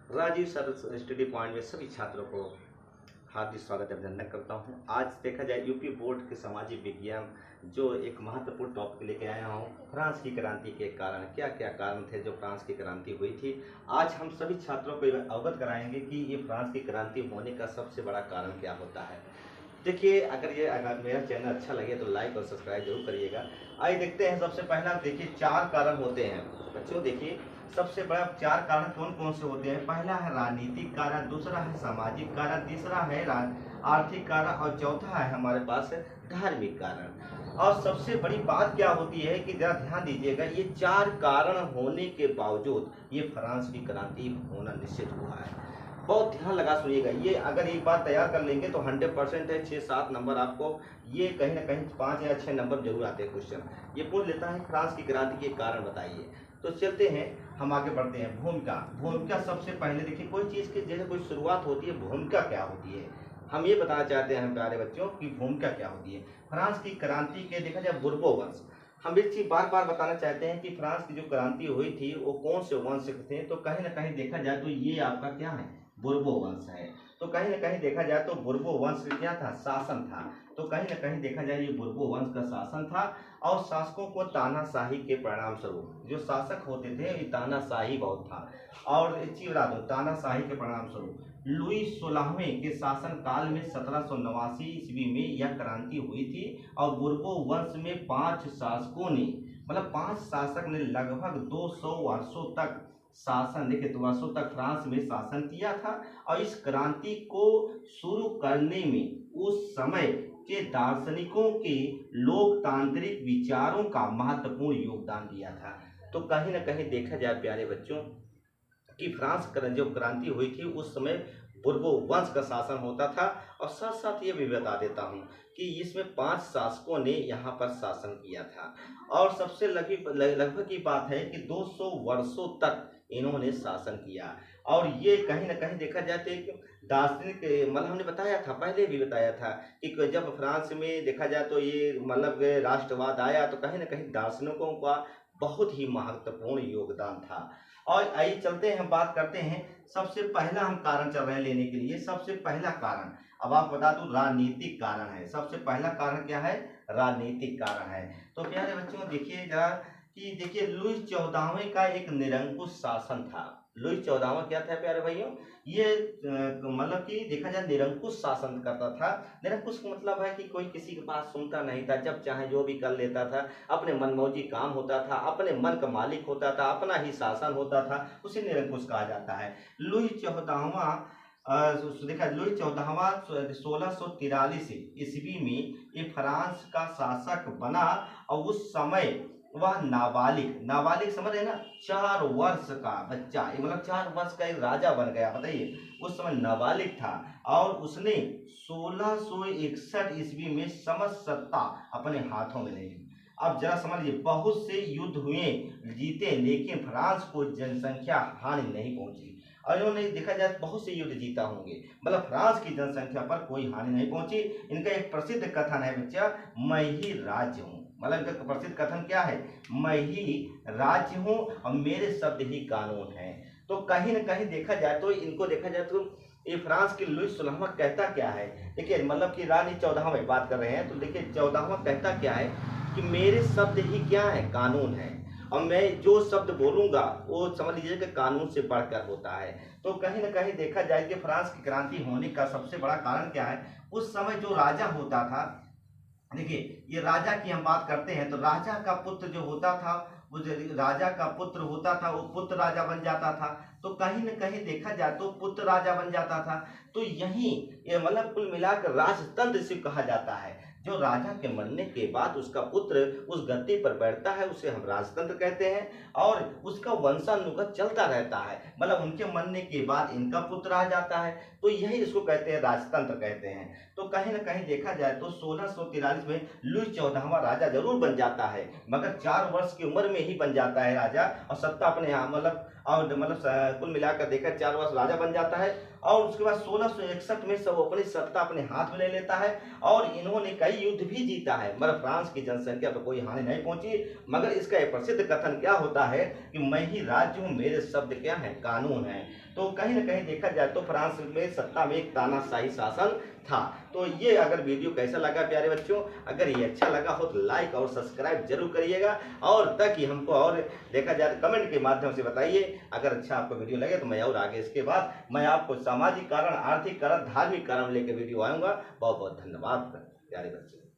Rajiv sir study point में सभी छात्रों को हार्दिक स्वागत अभिनंदन करता हूं। आज देखा जाए यूपी बोर्ड के सामाजिक विज्ञान जो एक महत्वपूर्ण टॉपिक लेके आया हूं, फ्रांस की क्रांति के कारण क्या क्या कारण थे जो फ्रांस की क्रांति हुई थी। आज हम सभी छात्रों को अवगत कराएंगे कि ये फ्रांस की क्रांति होने का सबसे बड़ा कारण क्या होता है। देखिए, अगर मेरा चैनल अच्छा लगे तो लाइक और सब्सक्राइब जरूर करिएगा। आइए देखते हैं। सबसे पहला देखिए 4 कारण होते हैं बच्चों। देखिए सबसे बड़ा 4 कारण कौन कौन से होते हैं। पहला है राजनीतिक कारण, दूसरा है सामाजिक कारण, तीसरा है आर्थिक कारण और चौथा है हमारे पास धार्मिक कारण। और सबसे बड़ी बात क्या होती है कि जरा ध्यान दीजिएगा, ये 4 कारण होने के बावजूद ये फ्रांस की क्रांति होना निश्चित हुआ है। बहुत ध्यान लगा सुनिएगा। ये अगर एक बार तैयार कर लेंगे तो 100% है। 6-7 नंबर आपको ये कहीं ना कहीं 5 या 6 नंबर जरूर आते हैं क्वेश्चन। ये पूछ लेता है फ्रांस की क्रांति के कारण बताइए। तो चलते हैं, हम आगे बढ़ते हैं। भूमिका सबसे पहले देखिए, कोई चीज़ की जैसे कोई शुरुआत होती है, भूमिका क्या होती है हम ये बताना चाहते हैं प्यारे बच्चों की भूमिका क्या होती है। फ्रांस की क्रांति के देखा जाए बुर्बो वंश, हम एक चीज बार बार बताना चाहते हैं कि फ्रांस की जो क्रांति हुई थी वो कौन से वंश थे। तो कहीं ना कहीं देखा जाए तो ये आपका क्या है, बुर्बो वंश है। तो कहीं ना कहीं देखा जाए तो बुर्बो वंश क्या था, शासन था। तो कहीं ना कहीं देखा जाए ये बुर्बो वंश का शासन था। और शासकों को तानाशाही के परिणाम स्वरूप जो शासक होते थे ये तानाशाही बहुत था। और एक चीज बता दो, तानाशाही के परिणाम स्वरूप लुई 16वें के शासन काल में 1789 ईस्वी में यह क्रांति हुई थी। और बुर्बो वंश में 5 शासकों ने, मतलब 5 शासक ने लगभग 200 वर्षों तक शासन, देखिए तो वर्षों तक फ्रांस में शासन किया था। और इस क्रांति को शुरू करने में उस समय के दार्शनिकों के लोकतांत्रिक विचारों का महत्वपूर्ण योगदान दिया था। तो कहीं ना कहीं देखा जाए प्यारे बच्चों कि फ्रांस जो क्रांति हुई थी उस समय बुर्बो वंश का शासन होता था। और साथ साथ ये भी बता देता हूँ कि इसमें 5 शासकों ने यहाँ पर शासन किया था। और सबसे लगभग की बात है कि 200 वर्षों तक इन्होंने शासन किया। और ये कहीं ना कहीं देखा जाए तो एक दार्शनिक, मतलब हमने बताया था, पहले भी बताया था कि जब फ्रांस में देखा जाए तो ये मतलब राष्ट्रवाद आया तो कहीं ना कहीं दार्शनिकों का बहुत ही महत्वपूर्ण योगदान था। और आइए चलते हैं, हम बात करते हैं। सबसे पहला हम कारण चल रहे हैं लेने के लिए। सबसे पहला कारण अब आप बता दूं राजनीतिक कारण है। सबसे पहला कारण क्या है, राजनीतिक कारण है। तो प्यारे बच्चों देखिए जरा कि देखिए लुई 14वें का एक निरंकुश शासन था। लुई 14वां क्या था प्यारे भाइयों, ये मतलब कि देखा जाए निरंकुश शासन करता था। निरंकुश का मतलब है कि कोई किसी की बात सुनता नहीं था, जब चाहे जो भी कर लेता था, अपने मनमौजी काम होता था, अपने मन का मालिक होता था, अपना ही शासन होता था, उसे निरंकुश कहा जाता है। लुई 14वां देखा लुई 14वां 1643 ईस्वी में ये फ्रांस का शासक बना। और उस समय वह नाबालिग समझ रहे ना, 4 वर्ष का बच्चा, मतलब 4 वर्ष का एक राजा बन गया। बताइए उस समय नाबालिग था। और उसने 1661 ईस्वी में समस्त सत्ता अपने हाथों में ले ली। अब जरा समझिए, बहुत से युद्ध हुए जीते, लेकिन फ्रांस को जनसंख्या हानि नहीं पहुंची। और इन्होंने देखा जाए बहुत से युद्ध जीता होंगे, मतलब फ्रांस की जनसंख्या पर कोई हानि नहीं पहुंची। इनका एक प्रसिद्ध कथन है बच्चा, मैं ही राज्य हूँ। मतलब इनका प्रसिद्ध कथन क्या है, मैं ही राज्य हूँ और मेरे शब्द ही कानून है। तो कहीं ना कहीं देखा जाए तो इनको देखा जाए तो ये फ्रांस के लुई 16वां कहता क्या है। देखिए मतलब कि रानी 14वां बात कर रहे हैं, तो देखिए 14वां कहता क्या है कि मेरे शब्द ही क्या है, कानून है। और मैं जो शब्द बोलूंगा वो समझ लीजिए कि कानून से बढ़कर होता है। तो कहीं ना कहीं देखा जाए कि फ्रांस की क्रांति होने का सबसे बड़ा कारण क्या है, उस समय जो राजा होता था, देखिए ये राजा की हम बात करते हैं तो राजा का पुत्र जो होता था, वो जो राजा का पुत्र होता था वो पुत्र राजा बन जाता था। तो कहीं न कहीं देखा जाए तो पुत्र राजा बन जाता था। तो यही ये मतलब कुल मिलाकर राजतंत्र से कहा जाता है। जो राजा के मरने के बाद उसका पुत्र उस गद्दी पर बैठता है उसे हम राजतंत्र कहते हैं। और उसका वंशानुगत चलता रहता है, मतलब उनके मरने के बाद इनका पुत्र आ जाता है। तो यही इसको कहते हैं, राजतंत्र कहते हैं। तो कहीं ना कहीं देखा जाए तो 1643 में लुई 14वां राजा जरूर बन जाता है, मगर 4 वर्ष की उम्र में ही बन जाता है राजा। और सत्ता अपने यहाँ मतलब कुल मिलाकर देखा 4 वर्ष राजा बन जाता है। और उसके बाद 1661 में सब अपनी सत्ता अपने हाथ में ले लेता है। और इन्होंने कई युद्ध भी जीता है, मगर फ्रांस की जनसंख्या पर कोई हानि नहीं पहुंची। मगर इसका एक प्रसिद्ध कथन क्या होता है कि मैं ही राज्य हूँ, मेरे शब्द क्या है, कानून है। तो कहीं ना कहीं देखा जाए तो फ्रांस में सत्ता में एक तानाशाही शासन था। तो ये अगर वीडियो कैसा लगा प्यारे बच्चों, अगर ये अच्छा लगा हो तो लाइक और सब्सक्राइब जरूर करिएगा, और ताकि हमको और देखा जाए तो कमेंट के माध्यम से बताइए। अगर अच्छा आपको वीडियो लगे तो मैं और आगे इसके बाद मैं आपको सामाजिक कारण, आर्थिक कारण, धार्मिक कारण लेकर वीडियो आऊँगा। बहुत बहुत धन्यवाद प्यारे बच्चे।